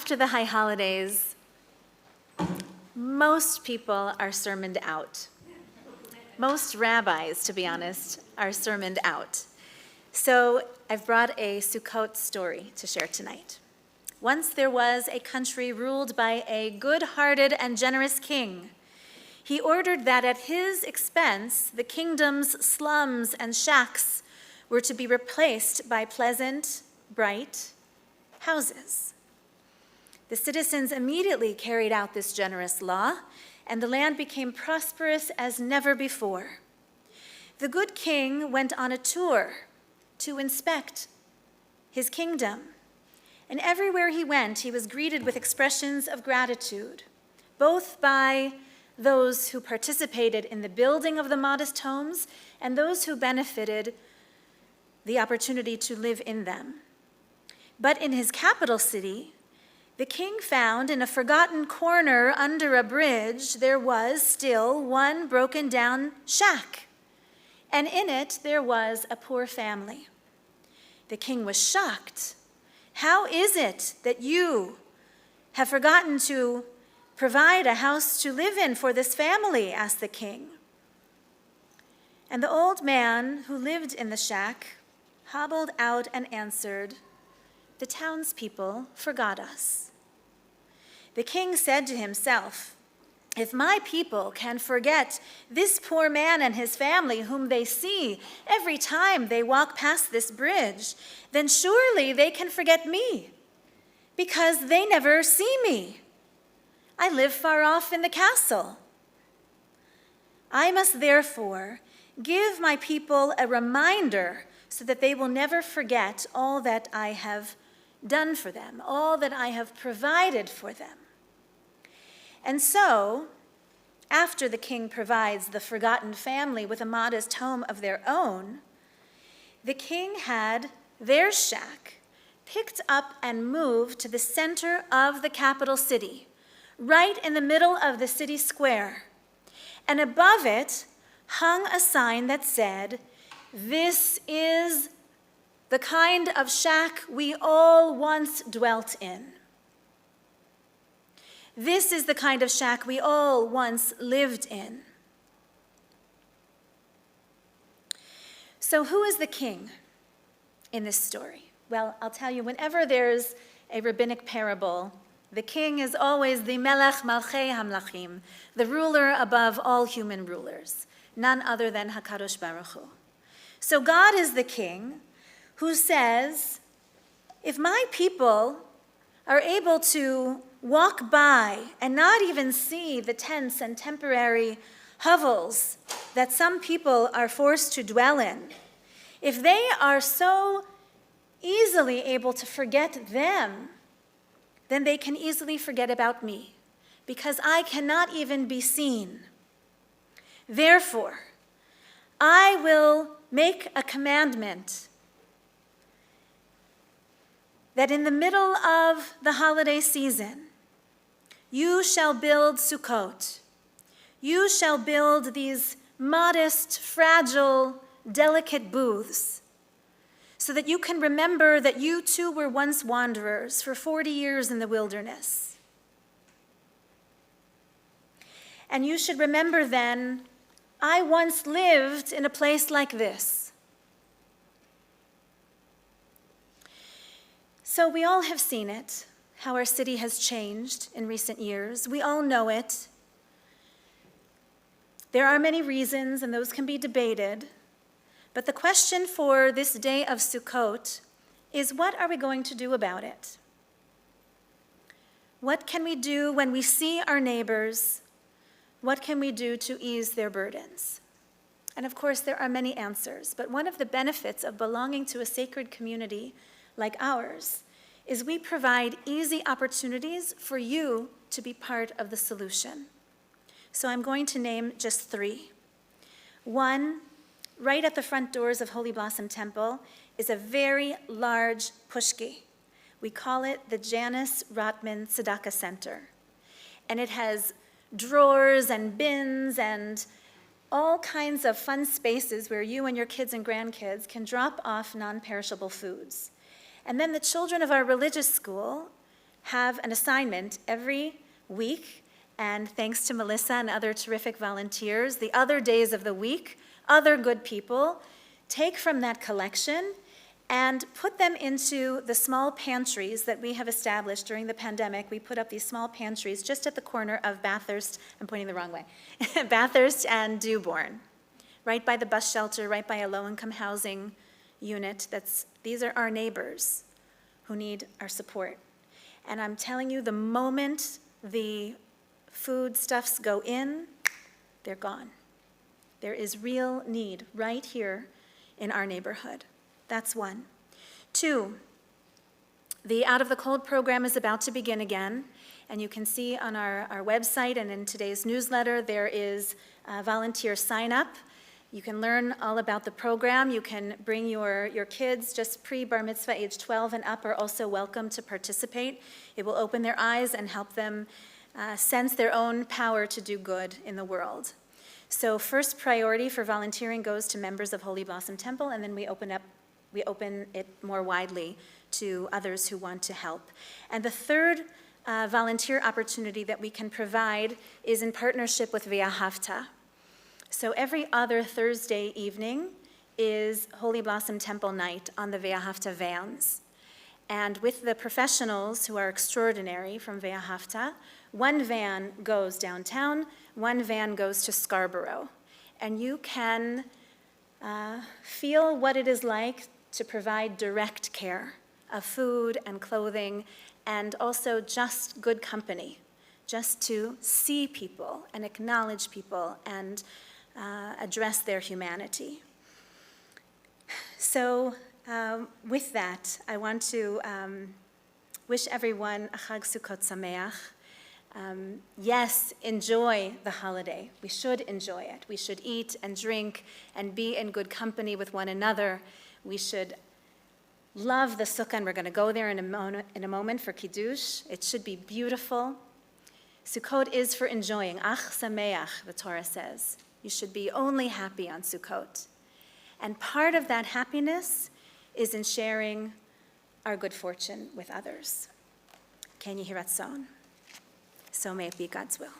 After the high holidays, most people are sermoned out. Most rabbis, to be honest, are sermoned out. So I've brought a Sukkot story to share tonight. Once there was a country ruled by a good-hearted and generous king. He ordered that at his expense, the kingdom's slums and shacks were to be replaced by pleasant, bright houses. The citizens immediately carried out this generous law, and the land became prosperous as never before. The good king went on a tour to inspect his kingdom, and everywhere he went, he was greeted with expressions of gratitude, both by those who participated in the building of the modest homes and those who benefited the opportunity to live in them. But in his capital city, the king found in a forgotten corner under a bridge there was still one broken down shack, and in it there was a poor family. The king was shocked. "How is it that you have forgotten to provide a house to live in for this family?" asked the king. And the old man who lived in the shack hobbled out and answered, "The townspeople forgot us." The king said to himself, "If my people can forget this poor man and his family whom they see every time they walk past this bridge, then surely they can forget me, because they never see me. I live far off in the castle. I must therefore give my people a reminder so that they will never forget all that I have done for them, all that I have provided for them." And so, after the king provides the forgotten family with a modest home of their own, the king had their shack picked up and moved to the center of the capital city, right in the middle of the city square. And above it hung a sign that said, "This is the kind of shack we all once dwelt in. This is the kind of shack we all once lived in." So who is the king in this story? Well, I'll tell you, whenever there's a rabbinic parable, the king is always the Melech Malchei Hamlachim, the ruler above all human rulers, none other than HaKadosh Baruch Hu. So God is the king who says, if my people are able to walk by and not even see the tents and temporary hovels that some people are forced to dwell in, if they are so easily able to forget them, then they can easily forget about me, because I cannot even be seen. Therefore, I will make a commandment that in the middle of the holiday season, you shall build Sukkot. You shall build these modest, fragile, delicate booths, so that you can remember that you too were once wanderers for 40 years in the wilderness. And you should remember then, I once lived in a place like this. So we all have seen it, how our city has changed in recent years. We all know it. There are many reasons, and those can be debated. But the question for this day of Sukkot is, what are we going to do about it? What can we do when we see our neighbors? What can we do to ease their burdens? And of course, there are many answers, but one of the benefits of belonging to a sacred community like ours is we provide easy opportunities for you to be part of the solution. So I'm going to name just 3. One, right at the front doors of Holy Blossom Temple is a very large pushki. We call it the Janice Rotman Tzedakah Center. And it has drawers and bins and all kinds of fun spaces where you and your kids and grandkids can drop off non-perishable foods. And then the children of our religious school have an assignment every week, and thanks to Melissa and other terrific volunteers, the other days of the week, other good people, take from that collection and put them into the small pantries that we have established during the pandemic. We put up these small pantries just at the corner of Bathurst, I'm pointing the wrong way, Bathurst and Dewborn, right by the bus shelter, right by a low-income housing unit. These are our neighbors who need our support. And I'm telling you, the moment the foodstuffs go in, they're gone. There is real need right here in our neighborhood. That's one. Two, the Out of the Cold program is about to begin again, and you can see on our website and in today's newsletter, there is a volunteer sign-up. You can learn all about the program. You can bring your kids, just pre-bar mitzvah, age 12 and up, are also welcome to participate. It will open their eyes and help them sense their own power to do good in the world. So first priority for volunteering goes to members of Holy Blossom Temple, and then we open it more widely to others who want to help. And the third volunteer opportunity that we can provide is in partnership with Ve'ahavta. So every other Thursday evening is Holy Blossom Temple night on the Ve'ahavta vans. And with the professionals who are extraordinary from Ve'ahavta, one van goes downtown, one van goes to Scarborough. And you can feel what it is like to provide direct care of food and clothing, and also just good company, just to see people and acknowledge people and address their humanity. So with that, I want to wish everyone a Chag Sukkot Sameach. Yes, enjoy the holiday. We should enjoy it. We should eat and drink and be in good company with one another. We should love the sukkah, and we're going to go there in a moment for Kiddush. It should be beautiful. Sukkot is for enjoying. Ach sameach, the Torah says. You should be only happy on Sukkot. And part of that happiness is in sharing our good fortune with others. Ken Yehi Ratzon. So may it be God's will.